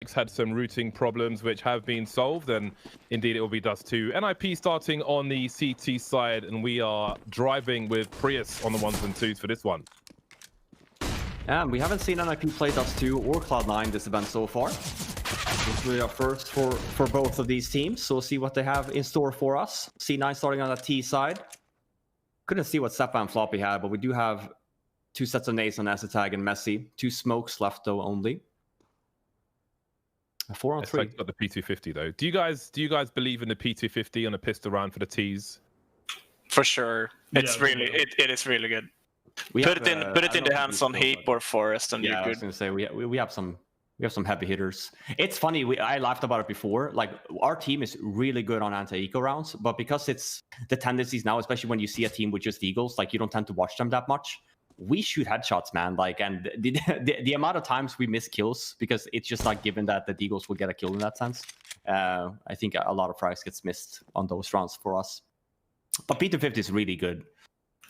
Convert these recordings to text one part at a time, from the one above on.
X had some routing problems which have been solved, and indeed it will be Dust2. NIP starting on the CT side, and we are driving with Prius on the 1s and 2s for this one. And we haven't seen NIP play Dust2 or Cloud9 this event so far. This will be our first for both of these teams, so we'll see what they have in store for us. C9 starting on the T side. Couldn't see what Stavn Floppy had, but we do have 2 sets of nades on Tag and Messi. 2 smokes left though only. 4 on 3. Got the P250 though. Do you guys believe in the P250 on a pistol round for the T's? For sure, it's really it is really good. Put it in the hands on Heap or Forest, and yeah, you're good. I was gonna say we have some heavy hitters. It's funny. I laughed about it before. Like our team is really good on anti-eco rounds, but because it's the tendencies now, especially when you see a team with just Eagles, like you don't tend to watch them that much. We shoot headshots, man. Like, and the amount of times we miss kills because it's just not given that the Eagles will get a kill in that sense. I think a lot of frags gets missed on those rounds for us. But P250 is really good.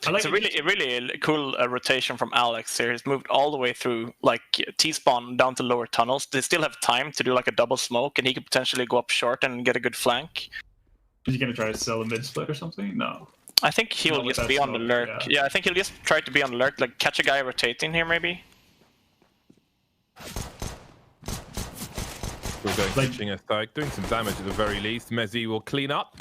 It's a really cool rotation from Alex here. He's moved all the way through like T-spawn down to lower tunnels. They still have time to do like a double smoke, and he could potentially go up short and get a good flank. Is he gonna try to sell a mid split or something? No. I think he'll just be on the lurk. Yeah, I think he'll just try to be on the lurk, like catch a guy rotating here maybe. We're going pitching a strike, doing some damage at the very least. Mezzi will clean up.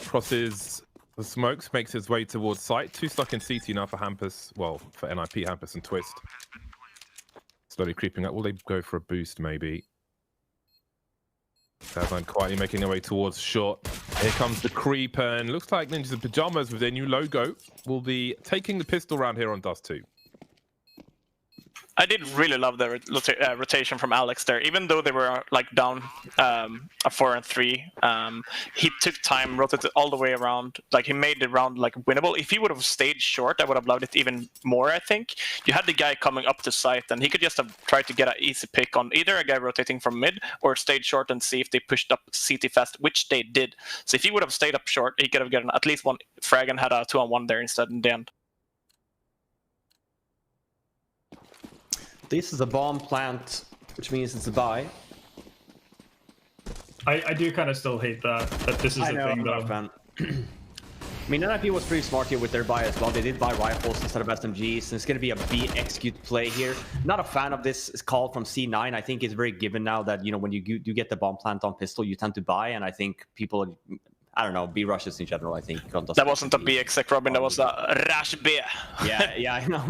Crosses the smokes, makes his way towards site. 2 stuck in CT now for Hampus. Well, for NIP, Hampus and Twist. Slowly creeping up. Will they go for a boost maybe? Stavn quietly making their way towards short. Here comes the creep, and looks like Ninjas in Pajamas with their new logo will be taking the pistol round here on Dust2. I did really love the rotation from Alex there, even though they were like down a 4 and 3. He took time, rotated all the way around. Like he made the round like winnable. If he would have stayed short, I would have loved it even more. I think you had the guy coming up to site, and he could just have tried to get an easy pick on either a guy rotating from mid or stayed short and see if they pushed up CT fast, which they did. So if he would have stayed up short, he could have gotten at least 1 frag and had a 2-on-1 there instead in the end. This is a bomb plant, which means it's a buy. I do kind of still hate that this is a thing though. I mean, NIP was pretty smart here with their buy as well. They did buy rifles instead of SMGs, and it's going to be a B execute play here. Not a fan of this call from C9. I think it's very given now that, you know, when you do get the bomb plant on pistol, you tend to buy, and I think people, I don't know, B rushes in general, I think. That wasn't a B exec, Robin, that was a rush B. yeah, I know.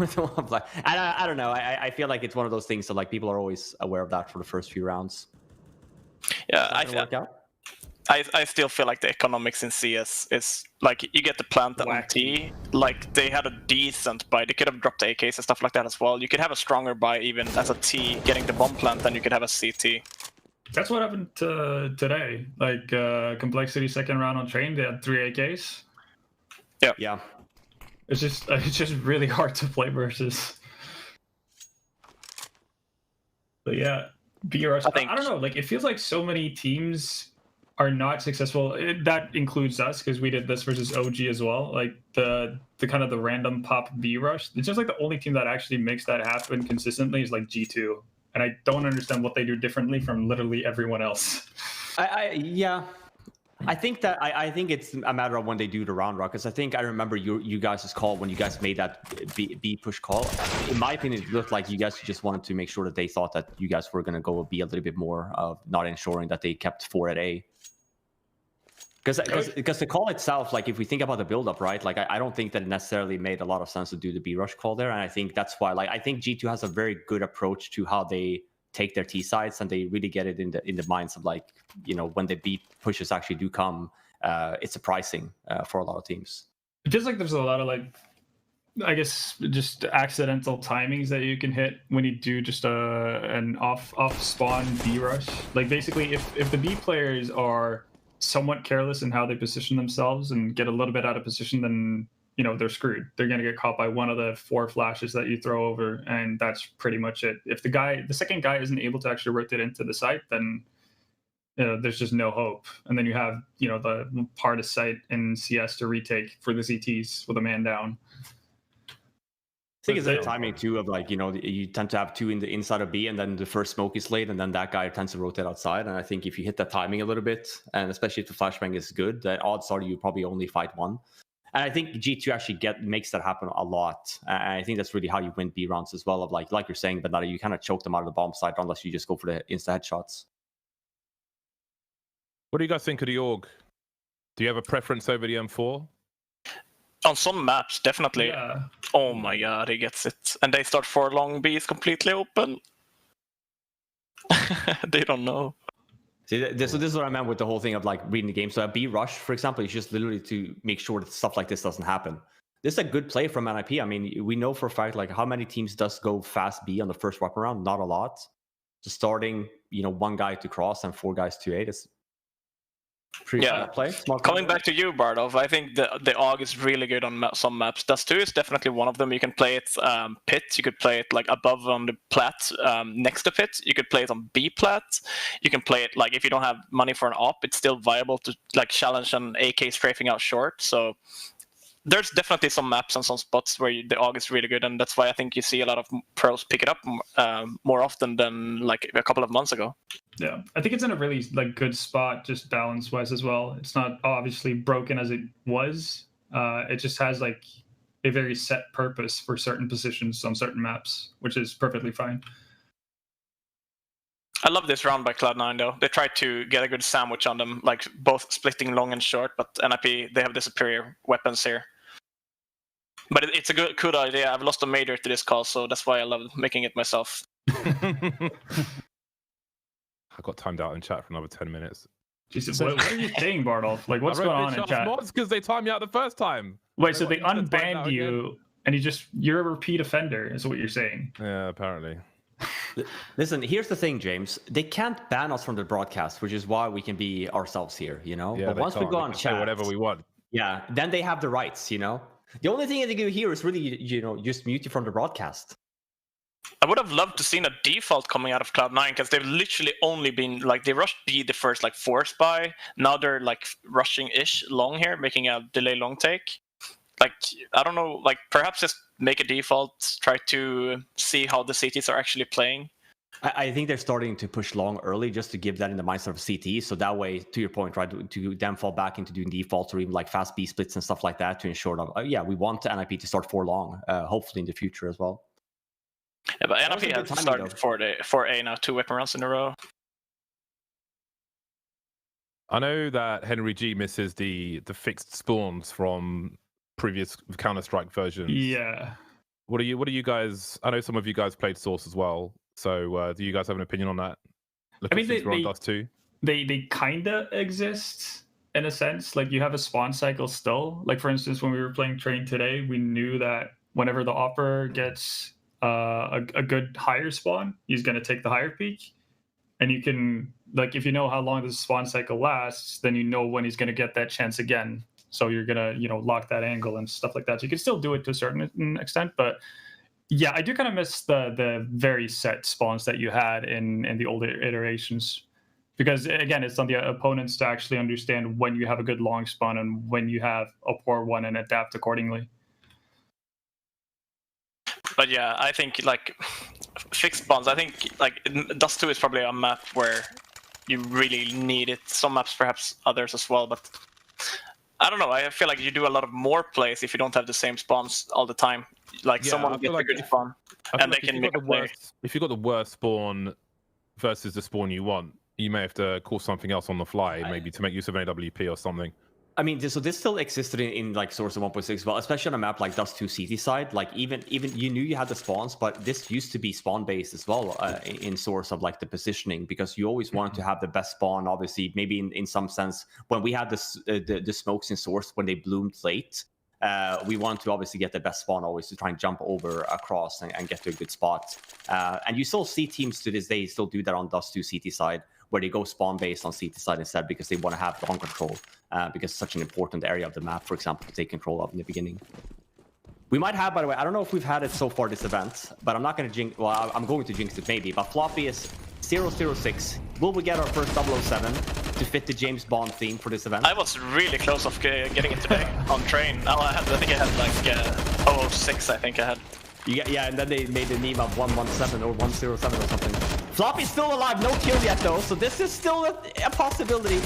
I don't know. I feel like it's one of those things that like people are always aware of that for the first few rounds. Yeah, I still feel like the economics in CS is like you get the plant on T, like they had a decent buy. They could have dropped AKs and stuff like that as well. You could have a stronger buy even as a T getting the bomb plant than you could have a CT. That's what happened today. Like Complexity second round on train, they had 3 AKs. Yeah. It's just really hard to play versus. But yeah, B-Rush. I don't know. Like it feels like so many teams are not successful. That includes us because we did this versus OG as well. Like the kind of the random pop B-Rush. It's just like the only team that actually makes that happen consistently is like G2. And I don't understand what they do differently from literally everyone else. Yeah. I think it's a matter of when they do the round rock, because I think I remember you guys' call when you guys made that B push call. In my opinion, it looked like you guys just wanted to make sure that they thought that you guys were going to go B a little bit more of not ensuring that they kept 4 at A. Because the call itself, like if we think about the build-up, right? Like I don't think that it necessarily made a lot of sense to do the B rush call there, and I think that's why. Like I think G2 has a very good approach to how they take their T sides, and they really get it in the minds of like, you know, when the B pushes actually do come, it's surprising for a lot of teams. It feels like there's a lot of like, I guess, just accidental timings that you can hit when you do just an off spawn B rush. Like basically, if the B players are somewhat careless in how they position themselves and get a little bit out of position, then you know they're screwed. They're going to get caught by one of the 4 flashes that you throw over, and that's pretty much it. If the second guy isn't able to actually rotate into the site, then you know there's just no hope. And then you have, you know, the part of site in CS to retake for the CTs with a man down. think it's the timing too of like, you know, you tend to have two in the inside of B and then the first smoke is laid and then that guy tends to rotate outside. And I think if you hit that timing a little bit, and especially if the flashbang is good, the odds are you probably only fight one. And I think G2 actually makes that happen a lot. And I think that's really how you win B rounds as well. Of like you're saying, but you kind of choke them out of the bomb site unless you just go for the insta headshots. What do you guys think of the org? Do you have a preference over the M4? On some maps, definitely. Yeah. Oh my god, he gets it. And they start 4 long Bs completely open. They don't know. See, so this is what I meant with the whole thing of like reading the game. So a B rush, for example, is just literally to make sure that stuff like this doesn't happen. This is a good play from NIP. I mean, we know for a fact like how many teams does go fast B on the first weapon round? Not a lot. Just starting, you know, 1 guy to cross and 4 guys to 8 is pretty smart play. Coming back to you, Bardov, I think the AUG is really good on some maps. Dust 2 is definitely one of them. You can play it pit, you could play it like above on the plat next to pit, you could play it on B plat, you can play it like if you don't have money for an op, it's still viable to like challenge an AK strafing out short. So there's definitely some maps and some spots where the AUG is really good, and that's why I think you see a lot of pros pick it up more often than like a couple of months ago. Yeah, I think it's in a really like good spot, just balance-wise as well. It's not obviously broken as it was. It just has like a very set purpose for certain positions on certain maps, which is perfectly fine. I love this round by Cloud9 though. They tried to get a good sandwich on them, like both splitting long and short, but NIP, they have the superior weapons here. But it's a good idea. I've lost a major to this call, so that's why I love making it myself. I got timed out in chat for another 10 minutes. Jesus, what are you saying, Bardolph? Like, what's going on in chat? Mods because they timed me out the first time. Wait, so they unbanned you, and you're a repeat offender, is what you're saying? Yeah, apparently. Listen, here's the thing, James. They can't ban us from the broadcast, which is why we can be ourselves here, you know? Yeah, but once we go on chat, whatever we want. Yeah, then they have the rights, you know? The only thing they can do here is really, you know, just mute you from the broadcast. I would have loved to seen a default coming out of Cloud9 because they've literally only been like they rushed B the first like 4 spy. Now they're like rushing-ish long here, making a delay long take. Like I don't know, like perhaps just make a default, try to see how the CTs are actually playing. I think they're starting to push long early just to give that in the mindset of CT. So that way, to your point, right, to then fall back into doing defaults or even like fast B splits and stuff like that to ensure that, yeah, we want NIP to start 4 long, hopefully in the future as well. Yeah, but NIP has started 4A now, 2 weapon rounds in a row. I know that Henry G misses the fixed spawns from previous Counter-Strike versions. Yeah. What are you guys? I know some of you guys played Source as well. So do you guys have an opinion on that? I mean, they kinda exist in a sense. Like you have a spawn cycle still. Like for instance, when we were playing Train today, we knew that whenever the opper gets a good higher spawn, he's gonna take the higher peak. And you can like if you know how long the spawn cycle lasts, then you know when he's gonna get that chance again. So you're gonna, you know, lock that angle and stuff like that. So you can still do it to a certain extent, but yeah, I do kind of miss the very set spawns that you had in the older iterations. Because again, it's on the opponents to actually understand when you have a good long spawn and when you have a poor one and adapt accordingly. But yeah, I think like fixed spawns, I think like Dust 2 is probably a map where you really need it. Some maps, perhaps others as well, but I don't know. I feel like you do a lot of more plays if you don't have the same spawns all the time. Like someone gets a good spawn, and they can make a play. If you've got the worst spawn versus the spawn you want, you may have to call something else on the fly, maybe to make use of an AWP or something. I mean, so this still existed in like Source 1.6, well, especially on a map like Dust 2 CT side. Like even you knew you had the spawns, but this used to be spawn based as well in Source of like the positioning, because you always wanted to have the best spawn. Obviously, maybe in some sense, when we had the smokes in Source when they bloomed late, we want to obviously get the best spawn always to try and jump over across and get to a good spot. And you still see teams to this day still do that on Dust 2 CT side, where they go spawn based on CT side instead because they want to have long control, because it's such an important area of the map, for example, to take control of in the beginning. We might have, by the way, I don't know if we've had it so far this event, but I'm not going to jinx, well, I'm going to jinx it maybe, but Floppy is 006. Will we get our first 007 to fit the James Bond theme for this event? I was really close of getting it today on Train. I think I had like 006, I think I had. Yeah, and then they made the meme of 117 or 107 or something. Floppy's still alive, no kill yet though, so this is still a possibility.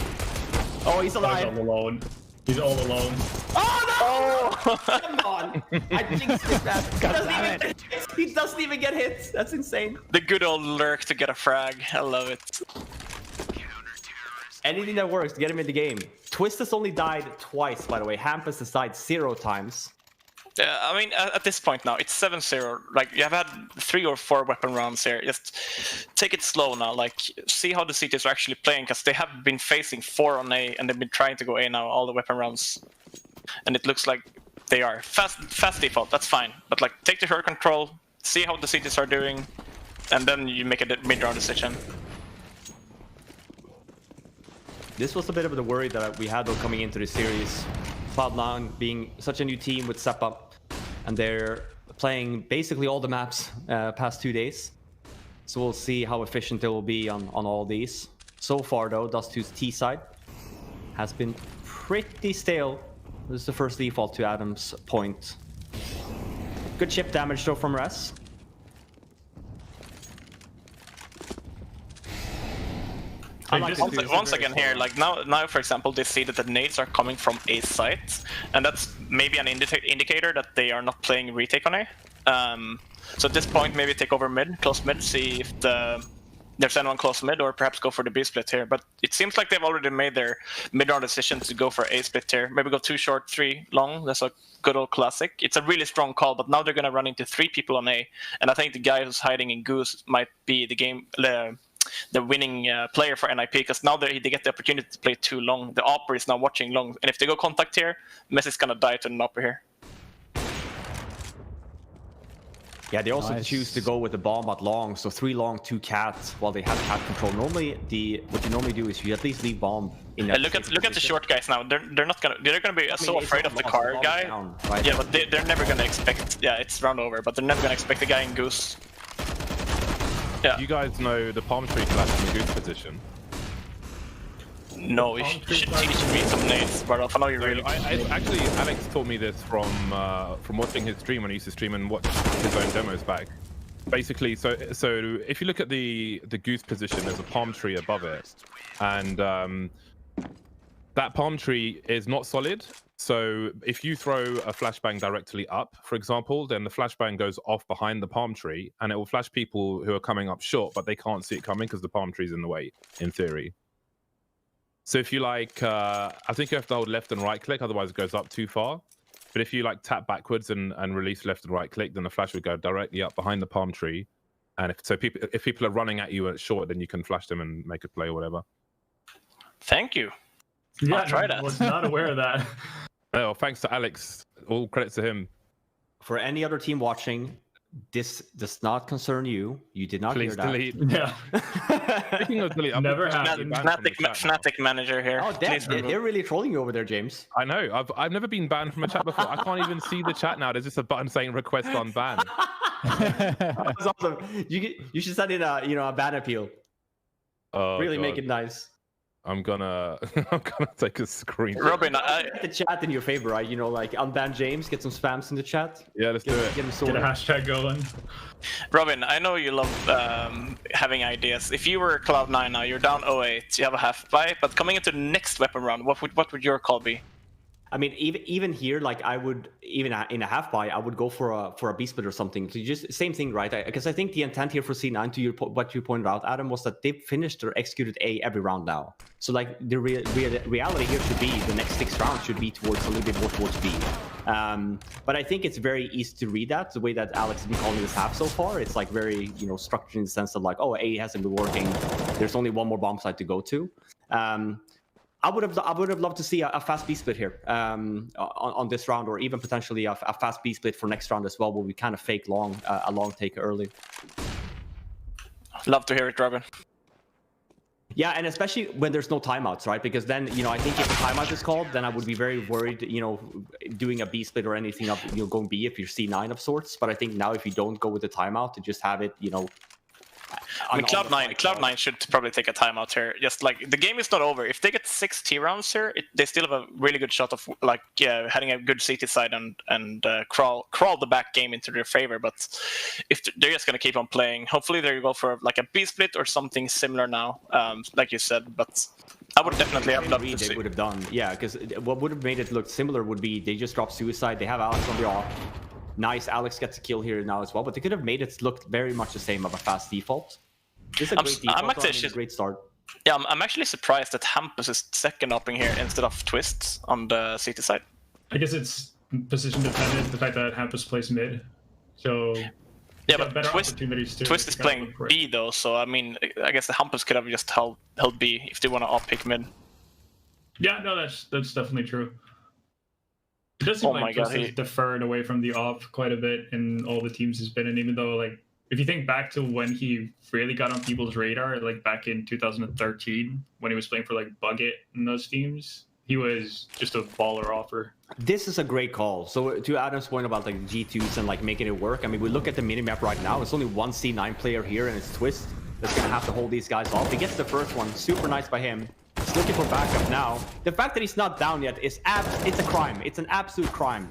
Oh, he's alive. He's all alone. He's all alone. Oh no! Come on! I jinxed it, man. He doesn't even get hits. That's insane. The good old lurk to get a frag. I love it. Anything that works to get him in the game. Twist has only died twice, by the way. Hampus has died 0 times. I mean, at this point now, it's 7-0. Like, you have had 3 or 4 weapon rounds here. Just take it slow now. Like, see how the CTs are actually playing, because they have been facing 4 on A, and they've been trying to go A now, all the weapon rounds. And it looks like they are. Fast default, that's fine. But, like, take the herd control, see how the CTs are doing, and then you make a mid-round decision. This was a bit of the worry that we had though coming into the series. Cloud9 being such a new team with Seppa, and they're playing basically all the maps past 2 days. So we'll see how efficient they will be on all these. So far though, Dust2's T side has been pretty stale. This is the first default to Adam's point. Good chip damage though from Res. Once again here, like now for example, they see that the nades are coming from A site, and that's maybe an indicator that they are not playing retake on A. So at this point, maybe take over mid, close mid, see if there's anyone close mid, or perhaps go for the B split here. But it seems like they've already made their mid-round decision to go for A split here. Maybe go 2 short, 3 long. That's a good old classic. It's a really strong call, but now they're gonna run into 3 people on A, and I think the guy who's hiding in Goose might be the winning player for NIP, because now they get the opportunity to play 2 long. The Opera is now watching long, and if they go contact here, Messi's gonna die to an Opera here. Yeah, they also choose to go with the bomb at long, so 3 long, 2 cat, while they have cat control. Normally, what you normally do is you at least leave bomb in that. Look at the short guys now. They're gonna be so afraid of the car guy. Down, right? Yeah, but they're never gonna expect. Yeah, it's round over, but they're never gonna expect the guy in Goose. Yeah. You guys know the palm tree flash in the goose position? No, you should teach me some nades, but I know you really. Actually, Alex taught me this from watching his stream when he used to stream and watch his own demos back. Basically, so if you look at the goose position, there's a palm tree above it, and that palm tree is not solid. So if you throw a flashbang directly up, for example, then the flashbang goes off behind the palm tree, and it will flash people who are coming up short, but they can't see it coming because the palm tree's in the way, in theory. So if you like, I think you have to hold left and right click, otherwise it goes up too far. But if you like tap backwards and release left and right click, then the flash would go directly up behind the palm tree. And if people are running at you at short, then you can flash them and make a play or whatever. Thank you. Yeah, I'll try that. I was not aware of that. Oh, thanks to Alex. All credits to him. For any other team watching, this does not concern you. You did not Please hear that. delete. Yeah. Speaking of delete, Never happened. Fnatic manager here. Oh, they're really trolling you over there, James. I know. I've never been banned from a chat before. I can't even see the chat now. There's just a button saying request unban. That's awesome. You should send in a ban appeal. Oh, really God. make it nice. I'm gonna take a screen. Robin, Get the chat in your favor, right? You know, like unban James, get some spams in the chat. Yeah, let's do it. Get him Get a sorted. hashtag going. Robin, I know you love having ideas. If you were Cloud9 now, you're down 0-8, you have a half buy, but coming into the next weapon round, what would your call be? I mean, even here, like I would, even in a half buy, I would go for a B split or something. So just same thing, right? Because I think the intent here for C9, to what you pointed out, Adam, was that they've finished or executed A every round now. So like the reality here should be the next 6 rounds should be towards a little bit more towards B. But I think it's very easy to read that the way that Alex has been calling this half so far. It's like very structured in the sense of like, oh, A hasn't been working. There's only one more bomb site to go to. I would have loved to see a fast B split here on this round, or even potentially a fast B split for next round as well, where we kind of fake a long take early. Love to hear it, Robin. Yeah, and especially when there's no timeouts, right? Because then, I think if a timeout is called, then I would be very worried, doing a B split or anything of, going B if you're C9 of sorts. But I think now if you don't go with the timeout to just have it, I mean, Cloud9 should probably take a timeout here. Just like the game is not over. If they get 6 T rounds here, they still have a really good shot of like having a good CT side and crawl the back game into their favor. But if they're just gonna keep on playing, hopefully they go for like a B split or something similar now, like you said. But I would definitely have loved to see. They would have done, yeah, because what would have made it look similar would be they just drop suicide. They have Alex on the off. Nice, Alex gets a kill here now as well, but they could have made it look very much the same of a fast default. This is a great default, a great start. Yeah, I'm actually surprised that hampus is second upping here instead of twists on the CT side. I guess it's position dependent, the fact that hampus plays mid. So yeah, but Twist is playing B though, so I mean, I guess the hampus could have just held B if they want to up pick mid. Yeah, no, that's definitely true. It does seem like Twist has deferred away from the op quite a bit in all the teams he's been in, even though, like, if you think back to when he really got on people's radar, like back in 2013, when he was playing for like Bucket in those teams, he was just a baller offer. This is a great call. So to Adam's point about like G2s and like making it work, I mean, we look at the minimap right now, it's only one C9 player here and it's Twist that's gonna have to hold these guys off. He gets the first one, super nice by him. He's looking for backup now. The fact that he's not down yet is it's a crime. It's an absolute crime.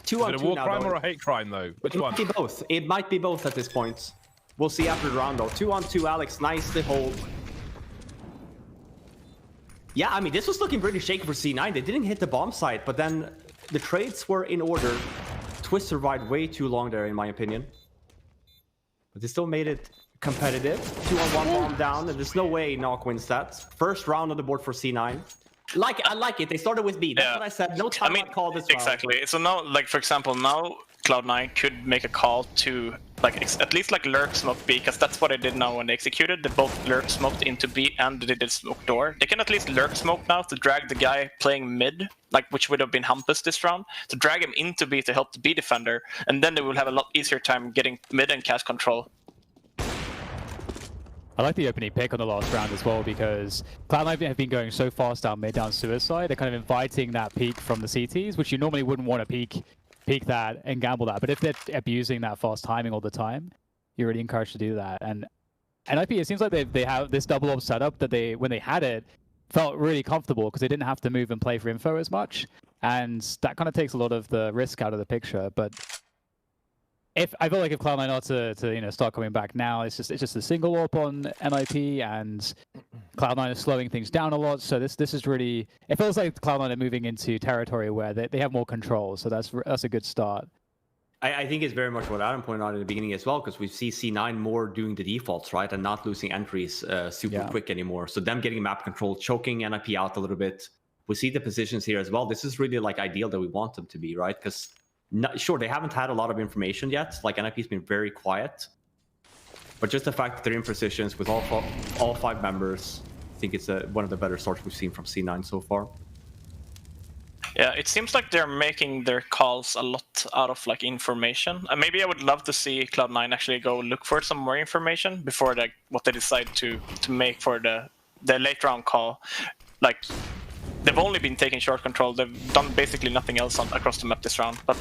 2 on 2 now. Is it a war crime or a hate crime though? Which one? It might be both. It might be both at this point. We'll see after the round though. 2 on 2, Alex, nicely hold. Yeah, I mean, this was looking pretty shaky for C9. They didn't hit the bomb site, but then the trades were in order. Twist survived way too long there, in my opinion. But they still made it competitive. 2 on 1 bomb down, and there's no way nawwk wins that. First round on the board for C9. I like it. They started with B. That's what I said. No time call this round. Exactly. So now, like, for example, now Cloud9 could make a call to, like, at least, like, lurk smoke B, because that's what they did now when they executed. They both lurk smoked into B and they did smoke door. They can at least lurk smoke now to drag the guy playing mid, like, which would have been hampus this round, to drag him into B to help the B defender, and then they will have a lot easier time getting mid and cast control. I like the opening pick on the last round as well, because Cloud9 have been going so fast down mid, down suicide. They're kind of inviting that peek from the CTs, which you normally wouldn't want to peek that and gamble that. But if they're abusing that fast timing all the time, you're really encouraged to do that. And NIP, it seems like they have this double op setup that when they had it, felt really comfortable because they didn't have to move and play for info as much. And that kind of takes a lot of the risk out of the picture. But I feel like if Cloud9 are to start coming back now, it's just a single AWP on NIP, and Cloud9 is slowing things down a lot. So this is really, it feels like Cloud9 are moving into territory where they have more control. So that's a good start. I think it's very much what Adam pointed out in the beginning as well, because we see C9 more doing the defaults, right, and not losing entries super quick anymore. So them getting map control, choking NIP out a little bit. We see the positions here as well. This is really like ideal that we want them to be, right? Because sure, they haven't had a lot of information yet. Like, NIP's been very quiet. But just the fact that they're in positions with all 5 members, I think it's one of the better starts we've seen from C9 so far. Yeah, it seems like they're making their calls a lot out of, like, information. Maybe I would love to see Cloud9 actually go look for some more information before what they decide to make for the late round call. Like, they've only been taking short control. They've done basically nothing else across the map this round. But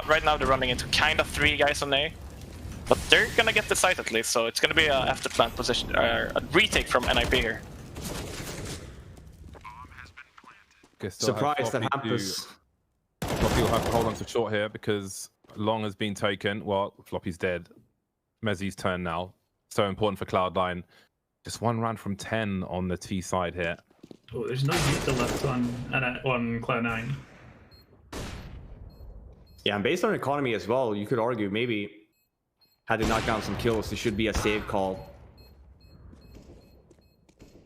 right now they're running into kind of 3 guys on A. But they're gonna get the site at least, so it's gonna be a after plant position, a retake from NIP here. Surprised that hampus. Floppy will have to hold on to short here because long has been taken. Well, Floppy's dead. Mezzi's turn now. So important for Cloud9. Just 1 round from 10 on the T side here. Oh, there's no Vita left on Cloud9. Yeah, and based on economy as well, you could argue maybe had they knocked down some kills, there should be a save call.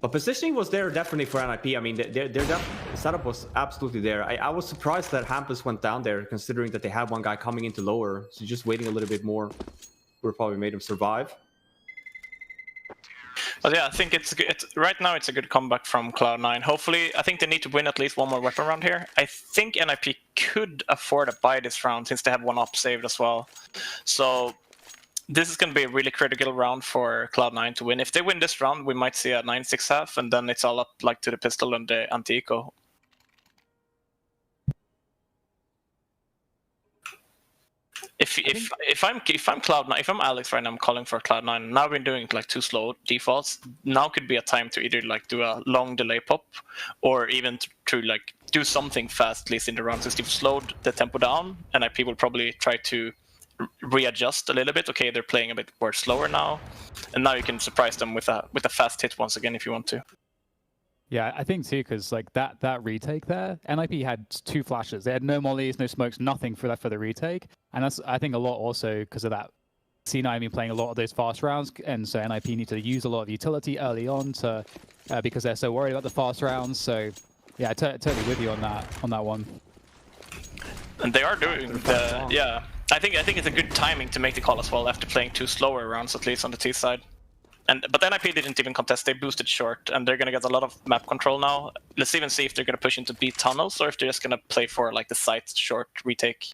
But positioning was there definitely for NIP. I mean, their setup was absolutely there. I was surprised that hampus went down there, considering that they had 1 guy coming into lower. So just waiting a little bit more would probably made him survive. But yeah, I think right now it's a good comeback from Cloud9. Hopefully, I think they need to win at least 1 more weapon round here. I think NIP could afford a buy this round since they have 1 op saved as well. So this is going to be a really critical round for Cloud9 to win. If they win this round, we might see a 9-6 half, and then it's all up like to the pistol and the anti-eco. If I'm Cloud9, if I'm Alex right now, I'm calling for Cloud9. Now I've been doing like 2 slow defaults. Now could be a time to either like do a long delay pop, or even to like do something fast, at least in the round. Since you've slowed the tempo down, NIP will probably try to readjust a little bit. Okay, they're playing a bit more slower now, and now you can surprise them with a fast hit once again if you want to. Yeah, I think too, because like that retake there, NIP had 2 flashes. They had no mollies, no smokes, nothing for the retake, and that's I think a lot also because of that. C9 been playing a lot of those fast rounds, and so NIP need to use a lot of utility early on to because they're so worried about the fast rounds. So yeah, totally with you on that one. And they are doing the yeah. I think it's a good timing to make the call as well after playing 2 slower rounds at least on the T side. But NIP didn't even contest, they boosted short, and they're going to get a lot of map control now. Let's even see if they're going to push into B tunnels, or if they're just going to play for like the site short retake.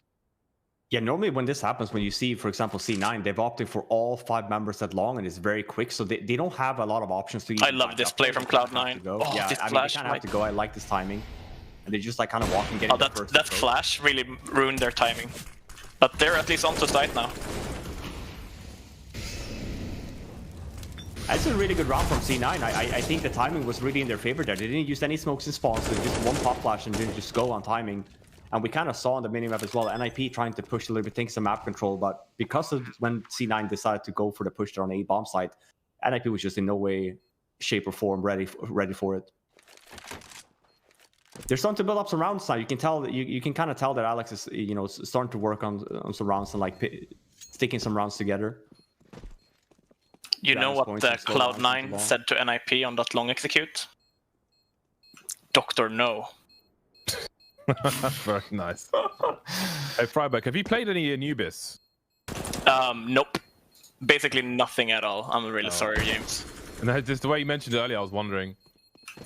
Yeah, normally when this happens, when you see, for example, C9, they've opted for all 5 members that long, and it's very quick, so they don't have a lot of options to use. I love this play from Cloud9. Oh, yeah, this I mean, flash they kind of have to go. I like this timing. And they just like kind of walk and get the first that flash really ruined their timing. But they're at least onto site now. That's a really good round from C9. I think the timing was really in their favor there. They didn't use any smokes and spawns. They just 1 pop flash and didn't just go on timing. And we kind of saw on the minimap as well, NIP trying to push a little bit, take some map control. But because of when C9 decided to go for the push there on A bomb site, NIP was just in no way, shape, or form ready for it. They're starting to build up some rounds now. You can tell, you can kind of tell that Alex is, you know, starting to work on some rounds and like sticking some rounds together. You know what Cloud9 said to NIP on that long execute? Dr. No. Very nice. Hey, Freiberg, have you played any Anubis? Nope. Basically nothing at all. I'm really sorry, James. And just the way you mentioned it earlier, I was wondering.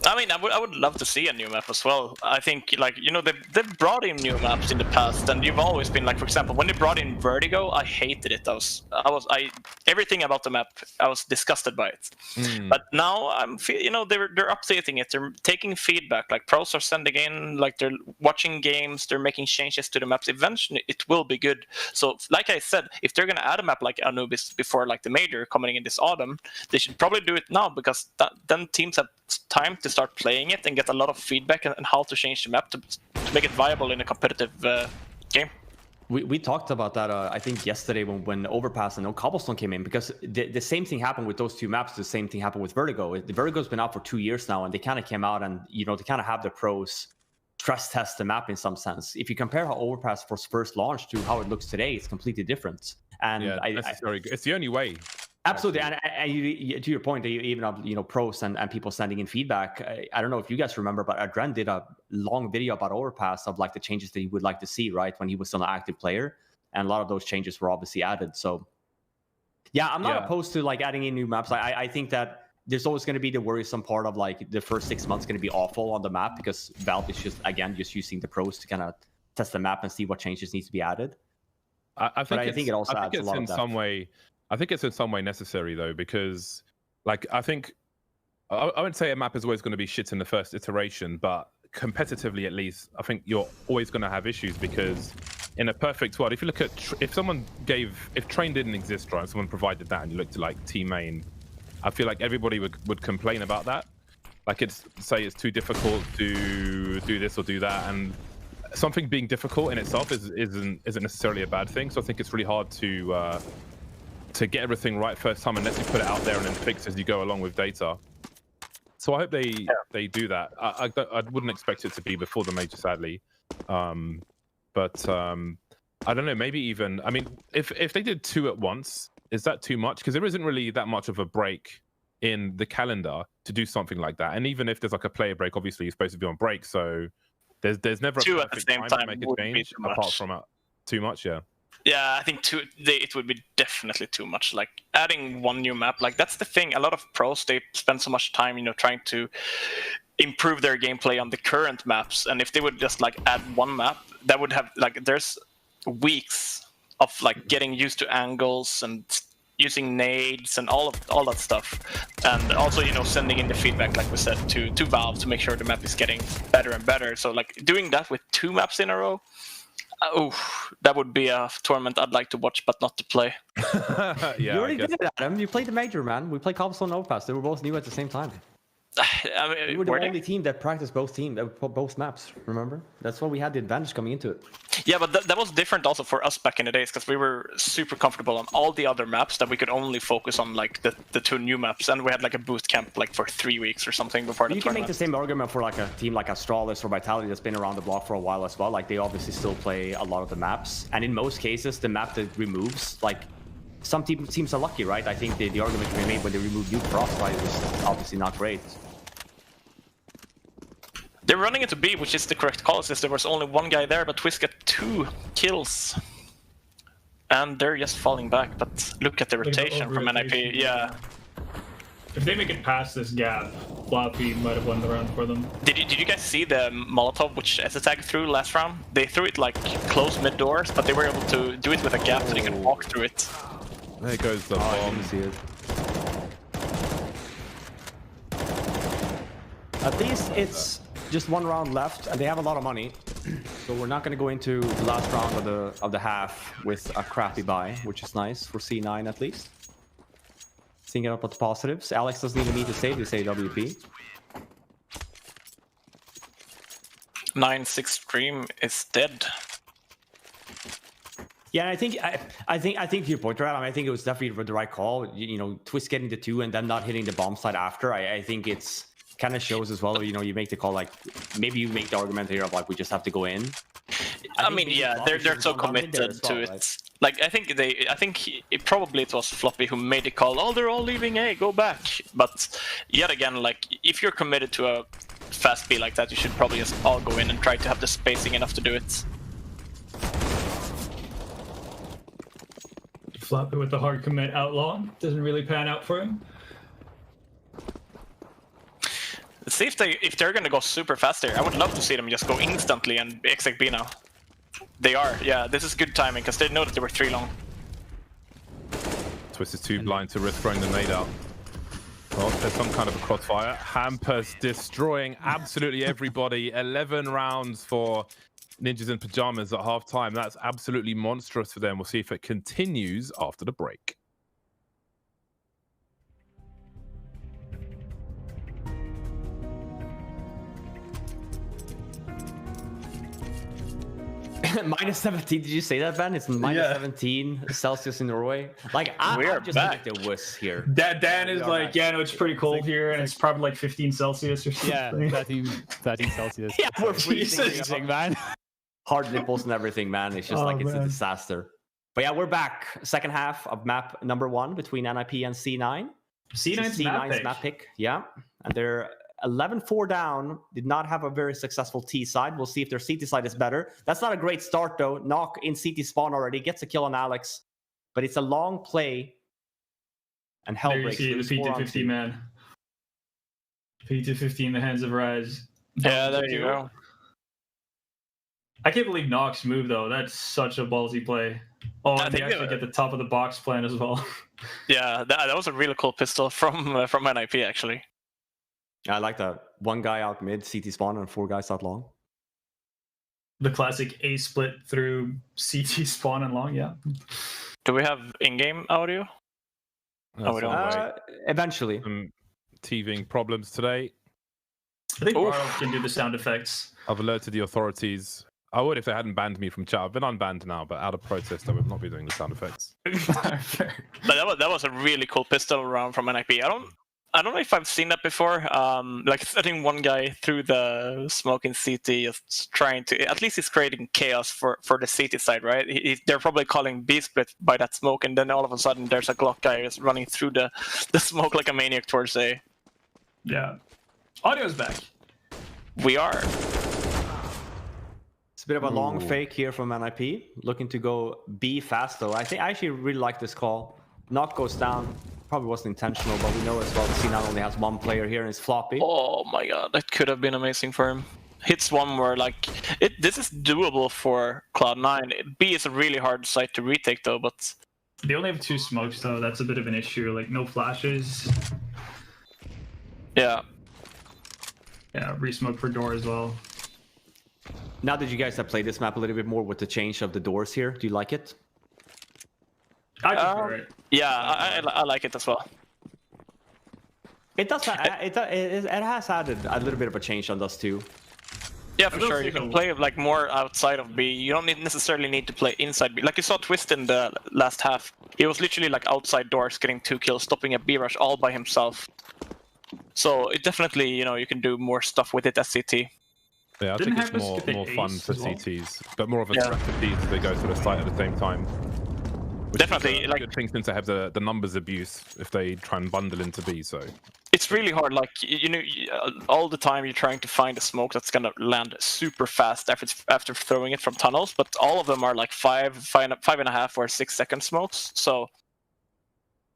I mean, I would love to see a new map as well. I think, like, you know, they've brought in new maps in the past, and you've always been like, for example, when they brought in Vertigo, I hated it. Everything about the map, I was disgusted by it. But now you know, they're updating it. They're taking feedback. Like pros are sending in, like they're watching games, they're making changes to the maps. Eventually, it will be good. So, like I said, if they're gonna add a map like Anubis before like the major coming in this autumn, they should probably do it now, because then teams have time to start playing it and get a lot of feedback on how to change the map to make it viable in a competitive game. We talked about that, I think, yesterday when Overpass and Cobblestone came in, because the same thing happened with those 2 maps. The same thing happened with Vertigo. The Vertigo's been out for 2 years now, and they kind of came out and, you know, they kind of have the pros stress test the map in some sense. If you compare how Overpass was first launched to how it looks today, it's completely different. And yeah, it's the only way. Absolutely, and to your point, that you even have, you know, pros and people sending in feedback. I don't know if you guys remember, but Adren did a long video about Overpass of like the changes that he would like to see, right, when he was still an active player, and a lot of those changes were obviously added. So, yeah, I'm not opposed to like adding in new maps. I think that there's always going to be the worrisome part of like the first 6 months going to be awful on the map, because Valve is just using the pros to kind of test the map and see what changes needs to be added. I think it also adds a lot of depth. I think it's in some way necessary, though, because, like, I think I wouldn't say a map is always going to be shit in the first iteration, but competitively, at least, I think you're always going to have issues, because in a perfect world, if you look at if Train didn't exist, right, and someone provided that, and you looked at like Team Main, I feel like everybody would complain about that. Like, it's too difficult to do this or do that, and something being difficult in itself isn't necessarily a bad thing. So I think it's really hard to get everything right first time, unless you put it out there and then fix as you go along with data. So I hope they do that. I wouldn't expect it to be before the major, sadly. But I don't know, maybe even, I mean, if they did 2 at once, is that too much? Because there isn't really that much of a break in the calendar to do something like that. And even if there's like a player break, obviously you're supposed to be on break, so there's never 2 at the same time to make a change apart from too much. Yeah, I think it would be definitely too much. Like adding 1 new map, like that's the thing. A lot of pros, they spend so much time, you know, trying to improve their gameplay on the current maps. And if they would just like add 1 map, that would have like there's weeks of like getting used to angles and using nades and all that stuff. And also, you know, sending in the feedback, like we said, to Valve to make sure the map is getting better and better. So like doing that with 2 maps in a row, That would be a tournament I'd like to watch, but not to play. Yeah, You already I guess. did it, Adam. You played the major, man. We played Cobblestone and Overpass. They were both new at the same time. I We mean, were the were they? only team that practiced both maps. Remember? That's why we had the advantage coming into it. Yeah, but that was different also for us back in the days because we were super comfortable on all the other maps that we could only focus on like the 2 new maps, and we had like a boot camp like for 3 weeks or something before the You can make tournament. the same argument for like a team like Astralis or Vitality that's been around the block for a while as well. Like they obviously still play a lot of the maps, and in most cases, the map that removes like some teams are lucky, right? I think the argument we made when they removed Nuke Frostbite was obviously not great. They're running into B, which is the correct call, since there was only 1 guy there, but Twist got 2 kills. And they're just falling back, but look at the rotation from NIP, yeah. If they make it past this gap, Floppy might have won the round for them. Did you guys see the Molotov which Ezatag threw last round? They threw it like close mid doors, but they were able to do it with a gap so they could walk through it. There goes the I bomb. didn't see it. At least it's just 1 round left, and they have a lot of money. So we're not going to go into the last round of the half with a crappy buy, which is nice for C9 at least. Seeing it up with the positives. Alex doesn't even need to save this AWP. 9-6 stream is dead. Yeah, and I think to your point, right? I mean, I think it was definitely the right call. You know, Twist getting the 2 and then not hitting the bomb side after. I think it's kind of shows as well. You know, you make the call like maybe you make the argument here of like we just have to go in. I mean, yeah, they're so committed to it. Right? Like I think it was Floppy who made the call. Oh, they're all leaving A, go back. But yet again, like if you're committed to a fast B like that, you should probably just all go in and try to have the spacing enough to do it. Floppy with the hard commit outlaw doesn't really pan out for him. Let's see if they're gonna go super fast there. I would love to see them just go instantly and exec B now. They are, yeah. This is good timing because they know that they were 3 long. Twist is too blind to risk throwing the nade out. Well, there's some kind of a crossfire. Hampus destroying absolutely everybody. 11 rounds for Ninjas in Pajamas at half time. That's absolutely monstrous for them. We'll see if it continues after the break. Minus 17, did you say that, Ben? It's minus 17 Celsius in Norway. Like, I'm just back. like the wuss here. Dan is like, yeah, no, it's pretty cold here, and it's probably like 15 Celsius or something. Yeah, 13 Celsius. Yeah, we're freezing, man. Hard nipples and everything, man. It's just it's a man. disaster. But yeah, we're back. Second half of map number 1 between NIP and C9. C9's map pick. Yeah, and they're 11-4 down. Did not have a very successful T side. We'll see if their CT side is better. That's not a great start though. Knock in CT spawn already. Gets a kill on Alex. But it's a long play. And hell There you breaks. see the P250 man. P250 in the hands of Rise. Yeah, there you go. I can't believe Nox moved though. That's such a ballsy play. Oh, and they actually get the top of the box plan as well. Yeah, that was a really cool pistol from NIP actually. I like that. 1 guy out mid, CT spawn, and 4 guys out long. The classic A split through CT spawn and long, yeah. Do we have in-game audio? That's we don't. on the way. Eventually. Some teething problems today. I think Oof. Barlow can do the sound effects. I've alerted the authorities. I would if they hadn't banned me from chat. I've been unbanned now, but out of protest, I would not be doing the sound effects. But that was a really cool pistol round from NIP. I don't know if I've seen that before. Like setting 1 guy through the smoke in CT, just trying to. At least he's creating chaos for the CT side, right? They're probably calling B split by that smoke, and then all of a sudden there's a Glock guy just running through the smoke like a maniac towards A. Yeah. Audio's back. We are. It's a bit of a long fake here from NIP. Looking to go B fast though. I actually really like this call. Knock goes down. Probably wasn't intentional, but we know as well the C9 only has 1 player here and it's Floppy. Oh my god, that could have been amazing for him. Hits one where like this is doable for Cloud9. B is a really hard site to retake though, but They only have 2 smokes though. That's a bit of an issue. Like no flashes. yeah. Yeah, re-smoke for door as well. Now that you guys have played this map a little bit more with the change of the doors here, do you like it? I prefer it. Yeah, I like it as well. It does. It has added a little bit of a change on us too. Yeah, for sure. You can play like more outside of B. You don't necessarily need to play inside B. Like you saw Twist in the last half. He was literally like outside doors, getting 2 kills, stopping a B rush all by himself. So it definitely, you know, you can do more stuff with it as CT. Yeah, I think it's more fun for CTs, but more of a threat to Ds as they go to the site at the same time. Definitely, like good thing since they have the numbers abuse if they try and bundle into B. So it's really hard. Like you know, all the time you're trying to find a smoke that's gonna land super fast after throwing it from tunnels, but all of them are like 5.5 or 6 second smokes. So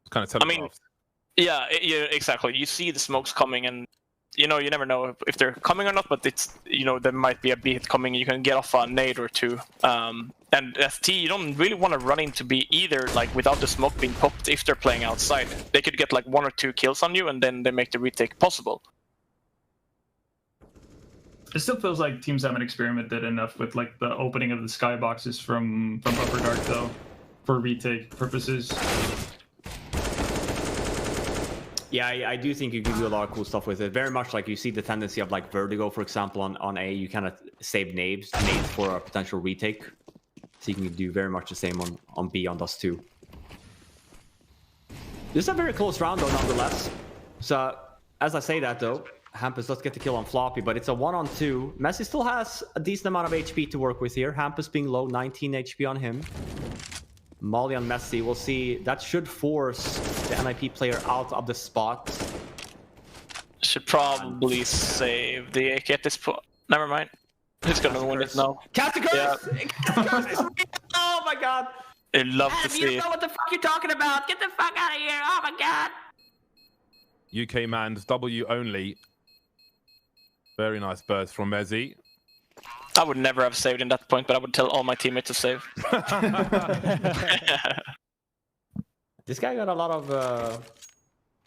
it's kind of telegraphed. I mean, yeah, exactly. You see the smokes coming, and you know, you never know if they're coming or not, but it's, you know, there might be a B hit coming. You can get off a nade or two. And as T, you don't really want to run into B either, like without the smoke being popped if they're playing outside. They could get like 1 or 2 kills on you, and then they make the retake possible. It still feels like teams haven't experimented enough with like the opening of the skyboxes from Upper Dark though, for retake purposes. Yeah, I do think you can do a lot of cool stuff with it. Very much like you see the tendency of like Vertigo, for example, on A. You kind of save nades for a potential retake. So you can do very much the same on B on Dust 2. This is a very close round though, nonetheless. So as I say that though, Hampus does get the kill on Floppy, but it's a 1-on-2. Messi still has a decent amount of HP to work with here. Hampus being low, 19 HP on him. Molly on Messi, we'll see. That should force the NIP player out of the spot. Should probably save the AK at this point. Never mind. Who's gonna win it now? CeRq! Yeah. Oh my god! I love to see you it. know what the fuck you're talking about! Get the fuck out of here! Oh my god! UK Man's W only. Very nice burst from Messi. I would never have saved in that point, but I would tell all my teammates to save. This guy got a lot of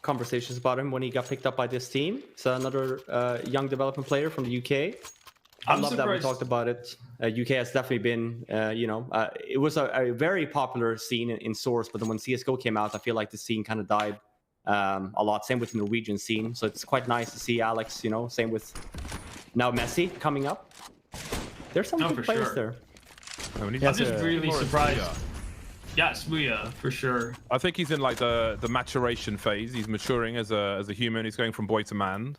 conversations about him when he got picked up by this team. So another young development player from the UK. I love that we talked about it. UK has definitely been, you know, it was a very popular scene in Source, but then when CSGO came out, I feel like the scene kind of died a lot. Same with the Norwegian scene. So it's quite nice to see Alex, you know, same with now Messi coming up. There's some good players there. I'm just really surprised. Yeah, zywoo, for sure. I think he's in like the maturation phase. He's maturing as a human. He's going from boy to man.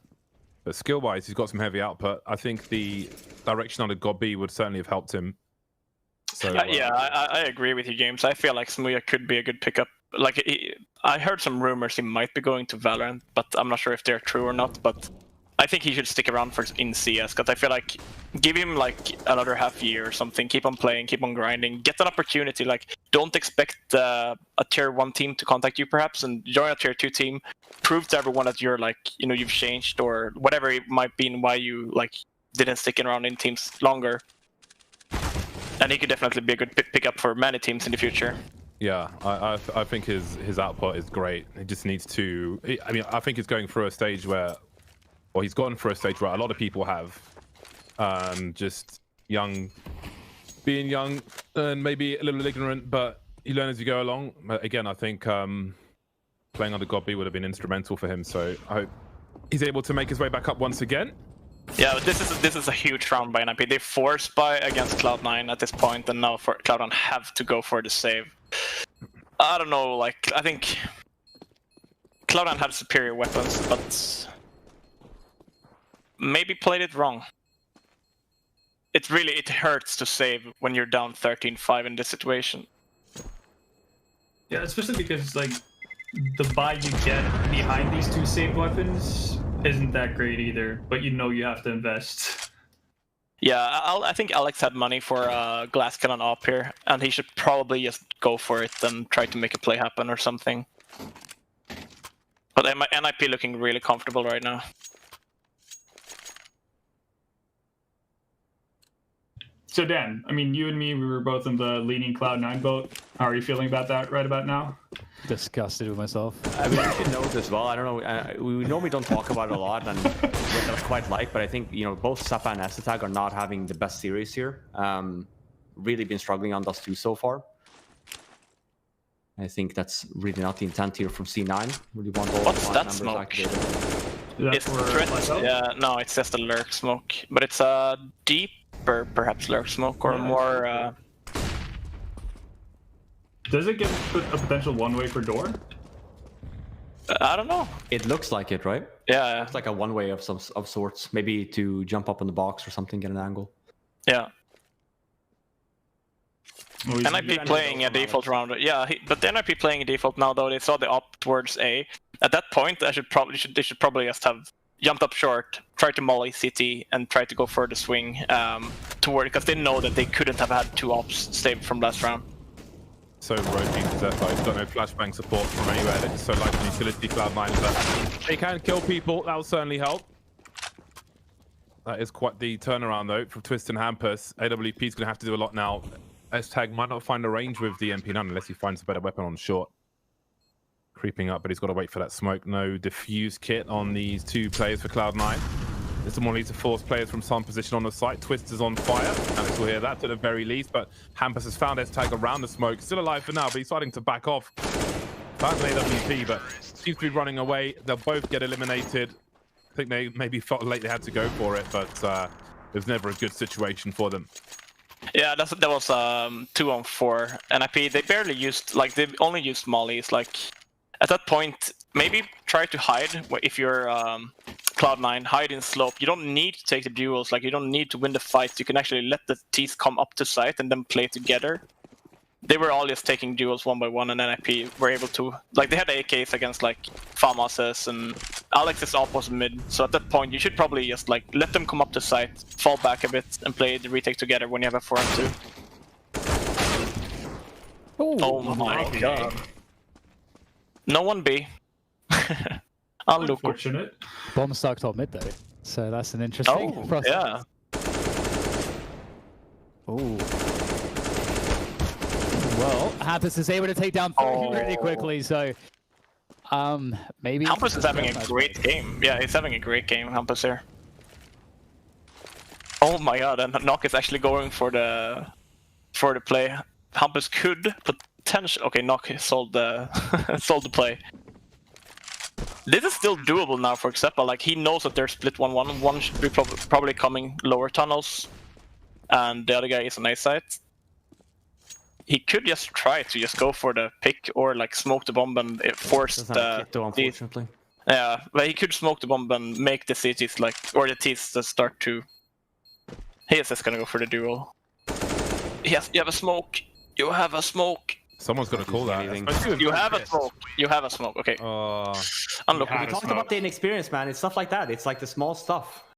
But skill-wise, he's got some heavy output. I think the direction on the God B would certainly have helped him. So, yeah, I agree with you, James. I feel like zywoo could be a good pickup. Like, I heard some rumors he might be going to Valorant, but I'm not sure if they're true or not. But I think he should stick around in CS, because I feel like give him like another half year or something. Keep on playing, keep on grinding, get an opportunity. Like, don't expect a tier 1 team to contact you perhaps, and join a tier 2 team. Prove to everyone that you're like, you know, you've changed or whatever it might be, and why you like didn't stick around in teams longer. And he could definitely be a good pickup for many teams in the future. Yeah, I think his output is great. He just needs to. I mean, I think he's going through a stage where. Well, he's gone for a stage where a lot of people have, just young, being young and maybe a little ignorant, but you learn as you go along. But again, I think playing under God B would have been instrumental for him. So I hope he's able to make his way back up once again. Yeah, this is a huge round by NIP. They forced by against Cloud9 at this point, and now for Cloud9 have to go for the save. I don't know, like I think Cloud9 have superior weapons, but maybe played it wrong. It hurts to save when you're down 13-5 in this situation. Yeah, especially because like the buy you get behind these 2 saved weapons isn't that great either, but you know you have to invest. Yeah, I think Alex had money for glass cannon up here, and he should probably just go for it and try to make a play happen or something. But NIP looking really comfortable right now. So Dan, I mean, you and me, we were both in the leaning Cloud9 boat. How are you feeling about that right about now? disgusted with myself. I mean, you should note as well. I don't know. We normally don't talk about it a lot, and what I quite like. But I think both Zappa and S-Attack are not having the best series here. Really been struggling on Dust 2 so far. I think that's really not the intent here from C9. Really want all What's the that members smoke? activated. It's threat. Yeah, no, it's just a lurk smoke, but it's a deeper, perhaps lurk smoke or more. Does it give a potential one-way for door? I don't know. It looks like it, right? Yeah, It's like a one-way of sorts, maybe to jump up in the box or something, get an angle. yeah. Or NIP playing a default round. Yeah, but the NIP playing a default now though. They saw the up towards A. At that point, they should probably just have jumped up short, tried to molly CT, and tried to go for the swing toward, because they know that they couldn't have had 2 ops saved from last round. So rotating to that side. He's got no flashbang support from anywhere. They're just so light on utility, Cloud9, but they can kill people. That will certainly help. That is quite the turnaround though from Twist and Hampus. AWP is going to have to do a lot now. S-Tag might not find a range with the MP9 unless he finds a better weapon on short. Creeping up, but he's got to wait for that smoke. No diffuse kit on these 2 players for Cloud9. This one needs to force players from some position on the site. Twist is on fire. Alex will hear that at the very least, but Hampus has found S-Tag around the smoke. Still alive for now, but he's starting to back off. Found an AWP, but seems to be running away. They'll both get eliminated. I think they maybe felt late they had to go for it, but it was never a good situation for them. Yeah, that was 2-on-4 NIP. They barely used, like, they only used mollies. Like, at that point, maybe try to hide if you're Cloud9. Hide in slope. You don't need to take the duels. Like, you don't need to win the fights. You can actually let the teeth come up to site and then play together. They were all just taking duels one by one, and NIP were able to, like, they had AKs against like Famas's, and Alex's op was mid. So at that point, you should probably just like let them come up to site, fall back a bit, and play the retake together when you have a 4-on-2. Oh my god! No one B. Unfortunate. Bomb stuck top mid though, so that's an interesting process. Yeah. Oh. Well, Hampus is able to take down 3 really quickly, so maybe Hampus is having a great game. Yeah, he's having a great game, Hampus here. Oh my god, and nawwk is actually going for the play. Hampus could potentially. Okay, nawwk sold the sold the play. This is still doable now for Xepa. Like, he knows that they're split 1-1. One should be probably coming lower tunnels, and the other guy is on A site. He could just try to just go for the pick or like smoke the bomb and force the. Unfortunately. Yeah, but he could smoke the bomb and make the CTs like, or the T's to start to. He is just gonna go for the duel. Yes, you have a smoke. You have a smoke. Someone's gonna call that. You have a smoke. You have a smoke. Okay. We Unlucky. talked about the inexperience, man. It's stuff like that. It's like the small stuff.